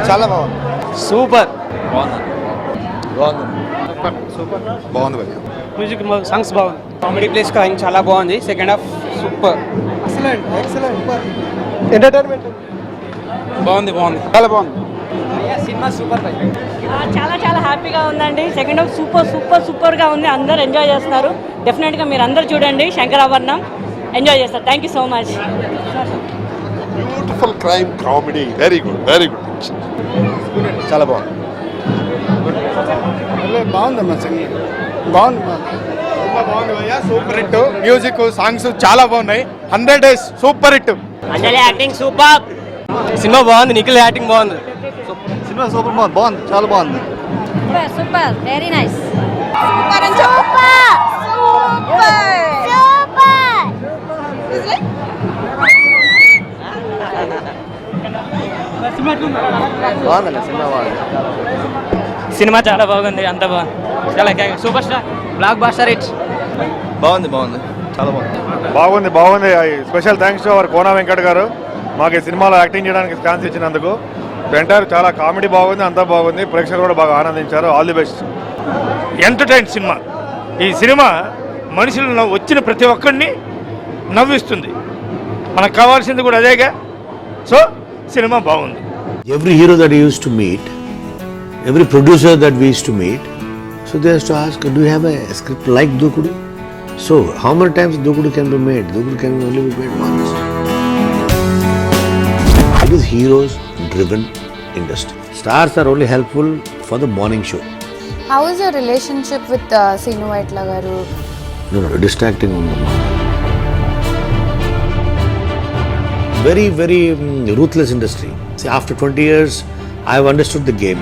చాలా బాగుంది. సూపర్. బాగుంది భయ్య. మ్యూజిక్ సాంగ్స్ బాగుంది. కామెడీ ప్లేస్ కా చాలా బాగుంది. Second half super. Excellent entertainment బాగుంది చాలా బాగుంది. Cinema super. చాలా చాలా హ్యాపీగా ఉందండి. సెకండ్ హాఫ్ సూపర్గా ఉంది. అందరు ఎంజాయ్ చేస్తున్నారు. డెఫినెట్గా మీరు అందరు చూడండి. శంకరాభరణం ఎంజాయ్ చేస్తారు. Thank you so much. Beautiful crime comedy, very good చాలా బాగుంది. బాగుందమ్మా సింగింగ్ బాగుంది భయ్య. Super hit. మ్యూజిక్ సాంగ్స్ చాలా బాగున్నాయి. 100 days super hit. Anjali acting super. Cinema బాగుంది. నిఖిల్ యాక్టింగ్ బాగుంది. సినిమా సూపర్ బాగుంది చాలా బాగుంది. Super very nice. బాగుందండి సినిమా బాగుంది. సినిమా చాలా బాగుంది. అంత బాగుంది. చాలా super star blockbuster hit. బాగుంది చాలా బాగుంది. Special thanks to our Kona Venkat గారు మాకు ఈ సినిమాలో యాక్టింగ్ చేయడానికి ఛాన్స్ ఇచ్చినందుకు. ఎంటైర్ చాలా కామెడీ బాగుంది. అంతా బాగుంది. ప్రేక్షకులు కూడా బాగా ఆనందించారు. All the best. Entertain cinema. ఈ సినిమా మనుషులను వచ్చిన ప్రతి ఒక్కరిని నవ్విస్తుంది. మనకు కావాల్సింది కూడా అదేగా. సో సినిమా బాగుంది. Every hero that he used to meet, every producer that we used to meet, so they used to ask, do you have a script like Dokudu? So how many times Dokudu can be made? Dokudu can only be made once. It is heroes driven industry. Stars are only helpful for the morning show. How is your relationship with Seenu Vaitla garu? No, distracting. Very ruthless industry. See, after 20 years, I have understood the game.